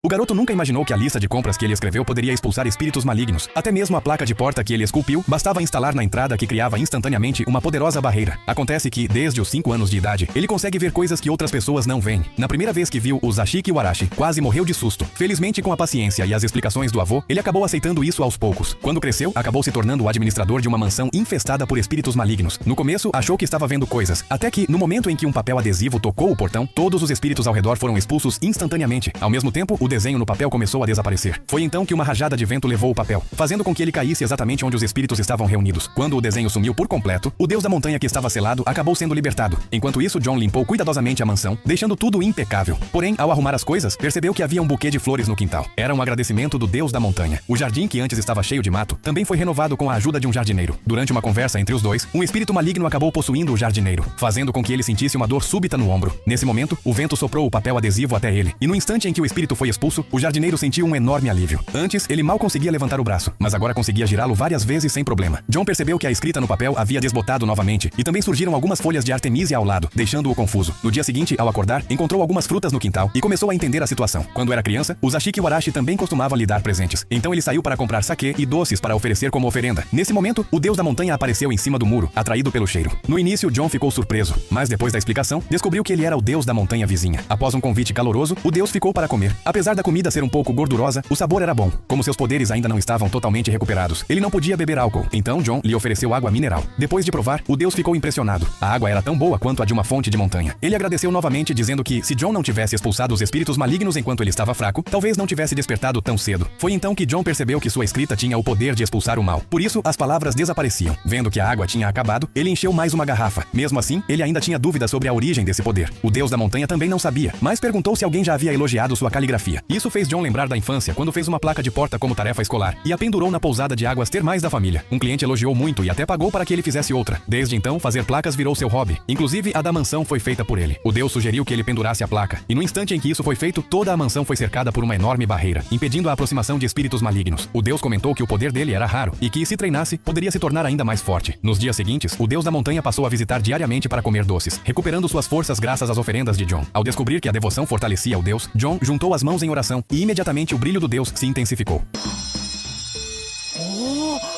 O garoto nunca imaginou que a lista de compras que ele escreveu poderia expulsar espíritos malignos. Até mesmo a placa de porta que ele esculpiu bastava instalar na entrada que criava instantaneamente uma poderosa barreira. Acontece que, desde os 5 anos de idade, ele consegue ver coisas que outras pessoas não veem. Na primeira vez que viu o Zashiki Warashi, quase morreu de susto. Felizmente, com a paciência e as explicações do avô, ele acabou aceitando isso aos poucos. Quando cresceu, acabou se tornando o administrador de uma mansão infestada por espíritos malignos. No começo, achou que estava vendo coisas, até que, no momento em que um papel adesivo tocou o portão, todos os espíritos ao redor foram expulsos instantaneamente. Ao mesmo tempo, o desenho no papel começou a desaparecer. Foi então que uma rajada de vento levou o papel, fazendo com que ele caísse exatamente onde os espíritos estavam reunidos. Quando o desenho sumiu por completo, o deus da montanha que estava selado acabou sendo libertado. Enquanto isso, John limpou cuidadosamente a mansão, deixando tudo impecável. Porém, ao arrumar as coisas, percebeu que havia um buquê de flores no quintal. Era um agradecimento do deus da montanha. O jardim, que antes estava cheio de mato, também foi renovado com a ajuda de um jardineiro. Durante uma conversa entre os dois, um espírito maligno acabou possuindo o jardineiro, fazendo com que ele sentisse uma dor súbita no ombro. Nesse momento, o vento soprou o papel adesivo até ele, e no instante em que o espírito foi expulso, o jardineiro sentiu um enorme alívio. Antes, ele mal conseguia levantar o braço, mas agora conseguia girá-lo várias vezes sem problema. John percebeu que a escrita no papel havia desbotado novamente, e também surgiram algumas folhas de artemisia ao lado, deixando-o confuso. No dia seguinte, ao acordar, encontrou algumas frutas no quintal e começou a entender a situação. Quando era criança, o Zashiki Warashi também costumava lhe dar presentes. Então ele saiu para comprar saquê e doces para oferecer como oferenda. Nesse momento, o deus da montanha apareceu em cima do muro, atraído pelo cheiro. No início, John ficou surpreso, mas depois da explicação, descobriu que ele era o deus da montanha vizinha. Após um convite caloroso, o deus ficou para comer. Apesar da comida ser um pouco gordurosa, o sabor era bom. Como seus poderes ainda não estavam totalmente recuperados, ele não podia beber álcool. Então John lhe ofereceu água mineral. Depois de provar, o deus ficou impressionado. A água era tão boa quanto a de uma fonte de montanha. Ele agradeceu novamente, dizendo que, se John não tivesse expulsado os espíritos malignos enquanto ele estava fraco, talvez não tivesse despertado tão cedo. Foi então que John percebeu que sua escrita tinha o poder de expulsar o mal. Por isso, as palavras desapareciam. Vendo que a água tinha acabado, ele encheu mais uma garrafa. Mesmo assim, ele ainda tinha dúvidas sobre a origem desse poder. O deus da montanha também não sabia, mas perguntou se alguém já havia elogiado sua caligrafia. Isso fez John lembrar da infância, quando fez uma placa de porta como tarefa escolar e a pendurou na pousada de águas termais da família. Um cliente elogiou muito e até pagou para que ele fizesse outra. Desde então, fazer placas virou seu hobby. Inclusive, a da mansão foi feita por ele. O deus sugeriu que ele pendurasse a placa, e no instante em que isso foi feito, toda a mansão foi cercada por uma enorme barreira, impedindo a aproximação de espíritos malignos. O deus comentou que o poder dele era raro e que, se treinasse, poderia se tornar ainda mais forte. Nos dias seguintes, o deus da montanha passou a visitar diariamente para comer doces, recuperando suas forças graças às oferendas de John. Ao descobrir que a devoção fortalecia o deus, John juntou as mãos em oração e imediatamente o brilho do deus se intensificou.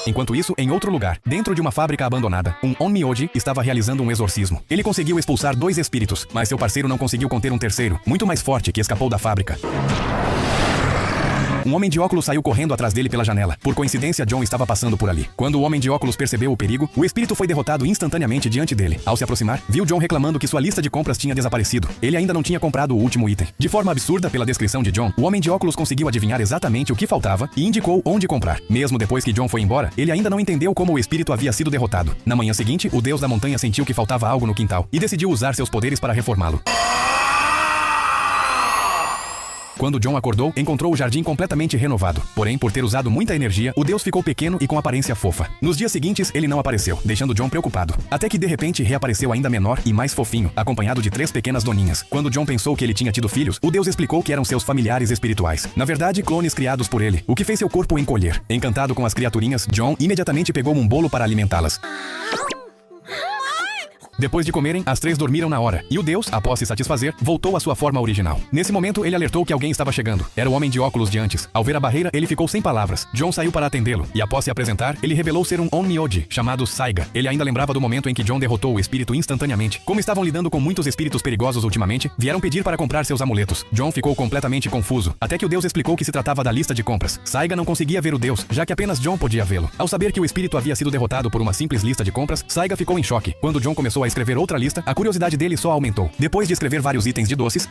Enquanto isso, em outro lugar, dentro de uma fábrica abandonada, um Onmyoji estava realizando um exorcismo. Ele conseguiu expulsar 2 espíritos, mas seu parceiro não conseguiu conter um terceiro, muito mais forte, que escapou da fábrica. Um homem de óculos saiu correndo atrás dele pela janela. Por coincidência, John estava passando por ali. Quando o homem de óculos percebeu o perigo, o espírito foi derrotado instantaneamente diante dele. Ao se aproximar, viu John reclamando que sua lista de compras tinha desaparecido. Ele ainda não tinha comprado o último item. De forma absurda, pela descrição de John, o homem de óculos conseguiu adivinhar exatamente o que faltava e indicou onde comprar. Mesmo depois que John foi embora, ele ainda não entendeu como o espírito havia sido derrotado. Na manhã seguinte, o deus da montanha sentiu que faltava algo no quintal e decidiu usar seus poderes para reformá-lo. Quando John acordou, encontrou o jardim completamente renovado. Porém, por ter usado muita energia, o deus ficou pequeno e com aparência fofa. Nos dias seguintes, ele não apareceu, deixando John preocupado. Até que, de repente, reapareceu ainda menor e mais fofinho, acompanhado de 3 pequenas doninhas. Quando John pensou que ele tinha tido filhos, o deus explicou que eram seus familiares espirituais. Na verdade, clones criados por ele, o que fez seu corpo encolher. Encantado com as criaturinhas, John imediatamente pegou um bolo para alimentá-las. Depois de comerem, as 3 dormiram na hora, e o deus, após se satisfazer, voltou à sua forma original. Nesse momento, ele alertou que alguém estava chegando. Era o homem de óculos de antes. Ao ver a barreira, ele ficou sem palavras. John saiu para atendê-lo, e após se apresentar, ele revelou ser um Onmyoji, chamado Saiga. Ele ainda lembrava do momento em que John derrotou o espírito instantaneamente. Como estavam lidando com muitos espíritos perigosos ultimamente, vieram pedir para comprar seus amuletos. John ficou completamente confuso, até que o deus explicou que se tratava da lista de compras. Saiga não conseguia ver o deus, já que apenas John podia vê-lo. Ao saber que o espírito havia sido derrotado por uma simples lista de compras, Saiga ficou em choque. Quando John começou a escrever outra lista, a curiosidade dele só aumentou. Depois de escrever vários itens de doces,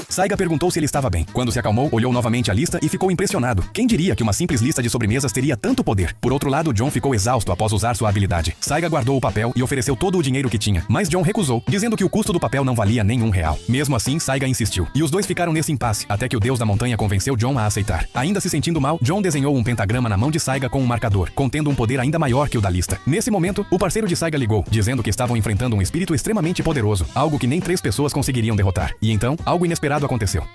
Saiga perguntou se ele estava bem. Quando se acalmou, olhou novamente a lista e ficou impressionado. Quem diria que uma simples lista de sobremesas teria tanto poder? Por outro lado, John ficou exausto após usar sua habilidade. Saiga guardou o papel e ofereceu todo o dinheiro que tinha, mas John recusou, dizendo que o custo do papel não valia nenhum real. Mesmo assim, Saiga insistiu, e os dois ficaram nesse impasse, até que o deus da montanha convenceu John a aceitar. Ainda se sentindo mal, John desenhou um pentagrama na mão de Saiga com um marcador, contendo um poder ainda maior que o da lista. Nesse momento, o parceiro de Saiga ligou, dizendo que estavam enfrentando um espírito extremamente poderoso, algo que nem 3 pessoas conseguiriam derrotar. E então, algo inesperado aconteceu.